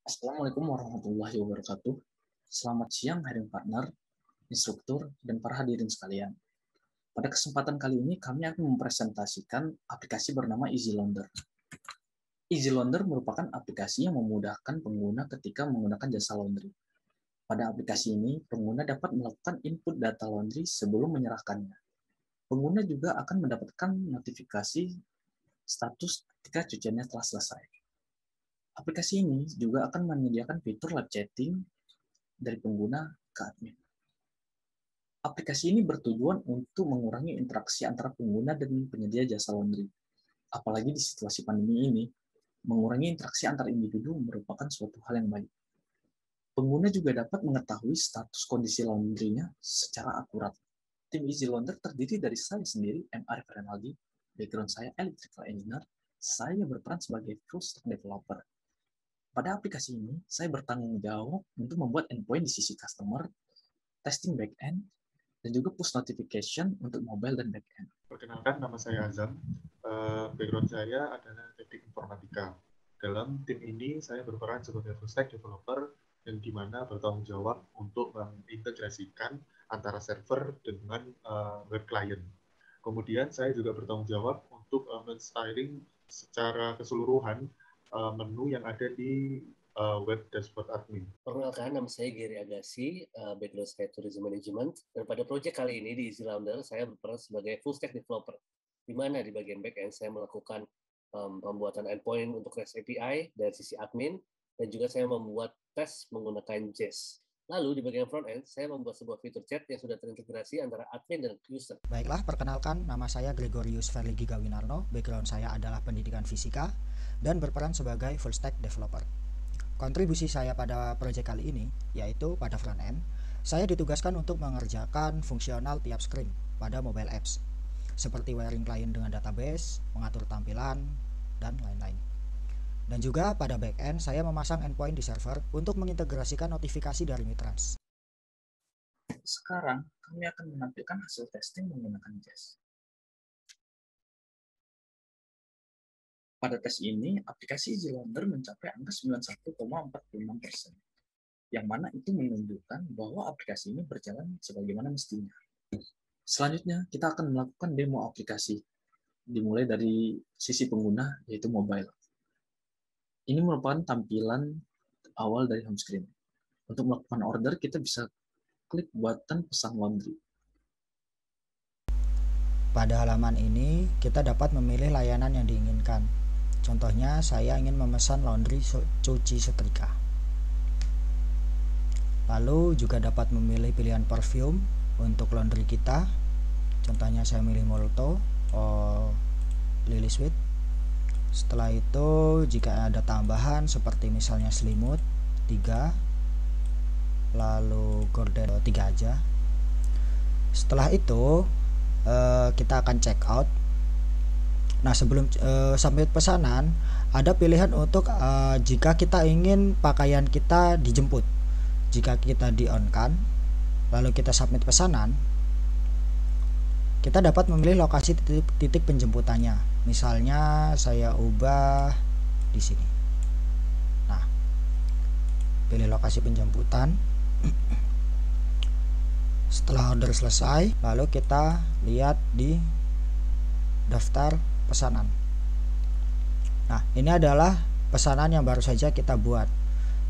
Assalamualaikum warahmatullahi wabarakatuh. Selamat siang hiring partner, instruktur, dan para hadirin sekalian. Pada kesempatan kali ini kami akan mempresentasikan aplikasi bernama EasyLaunder. EasyLaunder merupakan aplikasi yang memudahkan pengguna ketika menggunakan jasa laundry. Pada aplikasi ini, pengguna dapat melakukan input data laundry sebelum menyerahkannya. Pengguna juga akan mendapatkan notifikasi status ketika cuciannya telah selesai. Aplikasi ini juga akan menyediakan fitur live chatting dari pengguna ke admin. Aplikasi ini bertujuan untuk mengurangi interaksi antara pengguna dan penyedia jasa laundry. Apalagi di situasi pandemi ini, mengurangi interaksi antar individu merupakan suatu hal yang baik. Pengguna juga dapat mengetahui status kondisi laundry-nya secara akurat. Tim EasyLaunder terdiri dari saya sendiri, M. Arif Renaldi, background saya electrical engineer, saya berperan sebagai full stack developer. Pada aplikasi ini, saya bertanggung jawab untuk membuat endpoint di sisi customer, testing backend, dan juga push notification untuk mobile dan backend. Perkenalkan, nama saya Azam. Background saya adalah teknik informatika. Dalam tim ini, saya berperan sebagai full stack developer yang dimana bertanggung jawab untuk mengintegrasikan antara server dengan web client. Kemudian saya juga bertanggung jawab untuk men-styling secara keseluruhan menu yang ada di web dashboard admin. Perkenalkan, nama saya Gary Agassi, background saya tourism management, dan pada proyek kali ini di EasyLaunder saya berperan sebagai full stack developer, di mana di bagian backend saya melakukan pembuatan endpoint untuk REST API dari sisi admin, dan juga saya membuat tes menggunakan JS. Lalu di bagian front end, saya membuat sebuah fitur chat yang sudah terintegrasi antara admin dan user. Baiklah, perkenalkan, nama saya Gregorius Verligi Gawinarno, background saya adalah pendidikan fisika, dan berperan sebagai full stack developer. Kontribusi saya pada proyek kali ini, yaitu pada front end, saya ditugaskan untuk mengerjakan fungsional tiap screen pada mobile apps, seperti wiring client dengan database, mengatur tampilan, dan lain-lain. Dan juga pada backend, saya memasang endpoint di server untuk mengintegrasikan notifikasi dari Mitrans. Sekarang, kami akan menampilkan hasil testing menggunakan JS. Pada tes ini, aplikasi EasyLaunder mencapai angka 91,46%, yang mana itu menunjukkan bahwa aplikasi ini berjalan sebagaimana mestinya. Selanjutnya, kita akan melakukan demo aplikasi, dimulai dari sisi pengguna, yaitu mobile. Ini merupakan tampilan awal dari home screen. Untuk melakukan order, kita bisa klik button pesan laundry. Pada halaman ini, kita dapat memilih layanan yang diinginkan. Contohnya, saya ingin memesan laundry cuci setrika. Lalu juga dapat memilih pilihan perfume untuk laundry kita. Contohnya saya milih Molto, Lily Sweet. Setelah itu, jika ada tambahan seperti misalnya Selimut 3, lalu Gordon 3 aja. Setelah itu, kita akan check out. Nah, sebelum submit pesanan, ada pilihan untuk jika kita ingin pakaian kita dijemput. Jika kita di-on-kan, lalu kita submit pesanan, kita dapat memilih lokasi titik penjemputannya. Misalnya saya ubah di sini. Nah, pilih lokasi penjemputan. Setelah order selesai, lalu kita lihat di daftar pesanan. Nah, ini adalah pesanan yang baru saja kita buat.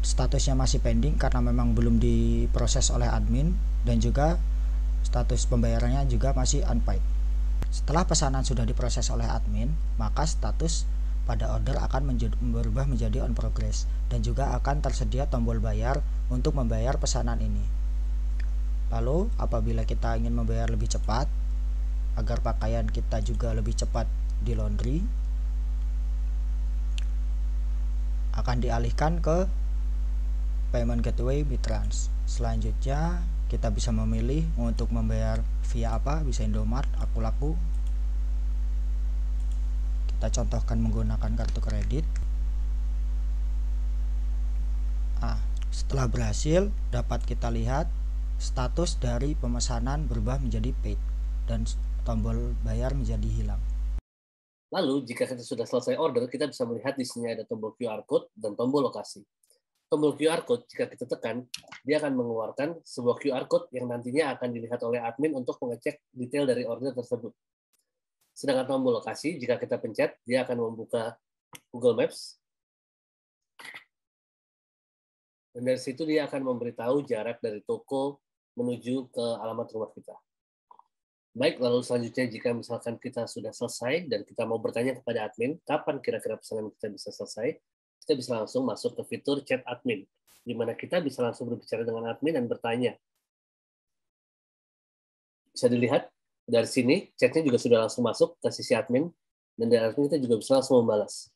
Statusnya masih pending karena memang belum diproses oleh admin, dan juga status pembayarannya juga masih unpaid. Setelah pesanan sudah diproses oleh admin, maka status pada order akan berubah menjadi on progress, dan juga akan tersedia tombol bayar untuk membayar pesanan ini. Lalu, apabila kita ingin membayar lebih cepat, agar pakaian kita juga lebih cepat di laundry, akan dialihkan ke payment gateway Mitrans. Selanjutnya, kita bisa memilih untuk membayar via apa, bisa Indomart, Akulaku. Kita contohkan menggunakan kartu kredit. Setelah berhasil, dapat kita lihat status dari pemesanan berubah menjadi paid dan tombol bayar menjadi hilang. Lalu, jika kita sudah selesai order, kita bisa melihat di sini ada tombol QR code dan tombol lokasi. tombol QR code, jika kita tekan, dia akan mengeluarkan sebuah QR code yang nantinya akan dilihat oleh admin untuk mengecek detail dari order tersebut. Sedangkan tombol lokasi, jika kita pencet, dia akan membuka Google Maps. Dan dari situ dia akan memberitahu jarak dari toko menuju ke alamat rumah kita. Baik, lalu selanjutnya jika misalkan kita sudah selesai dan kita mau bertanya kepada admin, kapan kira-kira pesanan kita bisa selesai, kita bisa langsung masuk ke fitur chat admin, di mana kita bisa langsung berbicara dengan admin dan bertanya. Bisa dilihat, dari sini chatnya juga sudah langsung masuk ke sisi admin, dan dari admin kita juga bisa langsung membalas.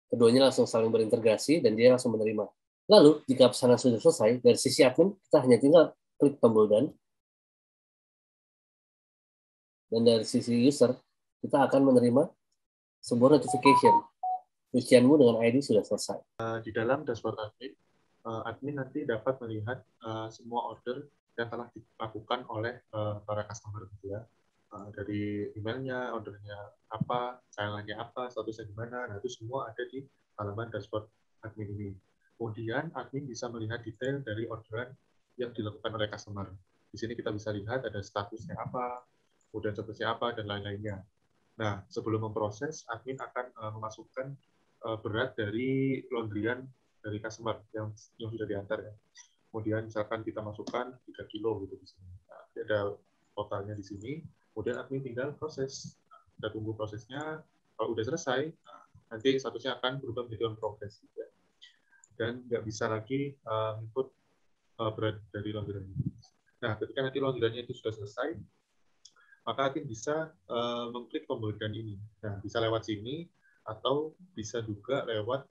Keduanya langsung saling berintegrasi dan dia langsung menerima. Lalu, jika pesanan sudah selesai, dari sisi admin, kita hanya tinggal klik tombol done. Dan dari sisi user, kita akan menerima sebuah notification. Cucianmu dengan ID sudah selesai. Di dalam dashboard admin, admin nanti dapat melihat semua order yang telah dilakukan oleh para customer gitu ya. Dari emailnya, ordernya apa, tayangannya apa, statusnya di mana, nah itu semua ada di halaman dashboard admin ini. Kemudian admin bisa melihat detail dari orderan yang dilakukan oleh customer. Di sini kita bisa lihat ada statusnya apa, kemudian statusnya apa, dan lain-lainnya. Nah, sebelum memproses, admin akan memasukkan berat dari laundryan dari customer yang sudah diantar ya. Kemudian misalkan kita masukkan 3 kilo gitu di sini. Nah, ada totalnya di sini. Kemudian admin tinggal proses. Kita tunggu prosesnya. Kalau udah selesai, nanti statusnya akan berubah menjadi on progress. Gitu ya. Dan nggak bisa lagi input berat dari laundryan. Nah, ketika nanti laundryannya itu sudah selesai, maka admin bisa mengklik tombol dan ini. Nah, bisa lewat sini atau bisa juga lewat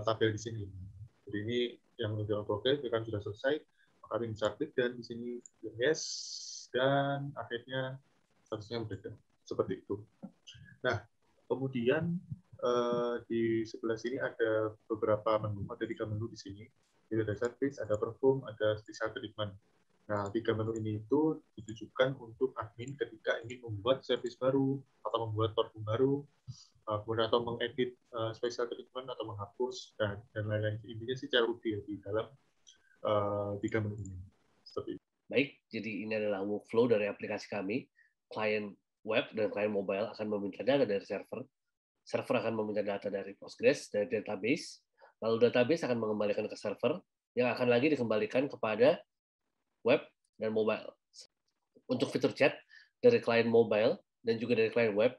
tabel di sini. Jadi ini yang udah progress kan sudah selesai, maka admin bisa klik dan di sini yes, dan akhirnya statusnya berbeda. Seperti itu. Nah, kemudian di sebelah sini ada beberapa menu, ada 3 menu di sini. Jadi ada service, ada perform, ada special treatment. Nah, 3 menu ini itu ditujukan untuk admin ketika ingin membuat service baru atau membuat perform baru, kemudian atau mengedit special treatment atau menghapus dan lain-lain. Intinya sih cara udah di dalam 3 menu ini. Seperti itu. Baik, jadi ini adalah workflow dari aplikasi kami. Klien web dan klien mobile akan meminta data dari server. Server akan meminta data dari Postgres, dari database. Lalu database akan mengembalikan ke server, yang akan lagi dikembalikan kepada web dan mobile. Untuk fitur chat dari klien mobile dan juga dari klien web,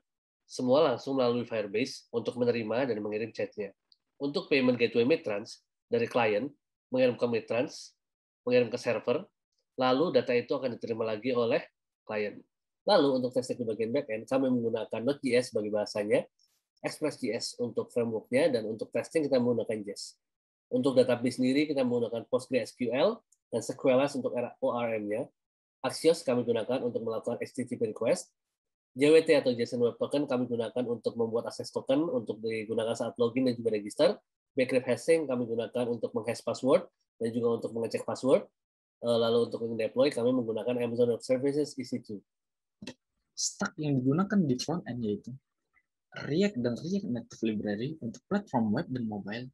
semua langsung melalui Firebase untuk menerima dan mengirim chatnya. Untuk payment gateway Midtrans, dari klien, mengirim ke Midtrans, mengirim ke server, lalu data itu akan diterima lagi oleh klien. Lalu untuk testing di bagian backend, kami menggunakan Node.js sebagai bahasanya, Express.js untuk framework-nya, dan untuk testing kita menggunakan Jest. Untuk database sendiri kita menggunakan PostgreSQL dan Sequelas untuk ORM-nya. Axios kami gunakan untuk melakukan HTTP request. JWT atau JSON Web Token kami gunakan untuk membuat akses token untuk digunakan saat login dan juga register. Backup hashing kami gunakan untuk menghash password dan juga untuk mengecek password. Lalu untuk deploy kami menggunakan Amazon Web Services EC2. Stack yang digunakan di front end yaitu React dan React Native Library untuk platform web dan mobile,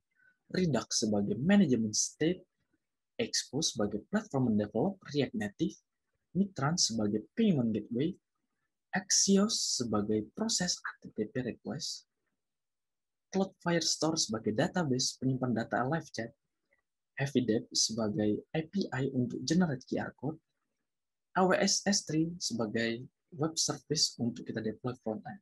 Redux sebagai management state, Expose sebagai platform mendevelop React Native, Midtrans sebagai payment gateway, Axios sebagai proses HTTP request, Cloud Firestore sebagai database penyimpan data live chat, HeavyDev sebagai API untuk generate QR code, AWS S3 sebagai web service untuk kita deploy front-end.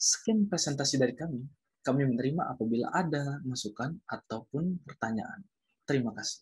Sekian presentasi dari kami. Kami menerima apabila ada masukan ataupun pertanyaan. Terima kasih.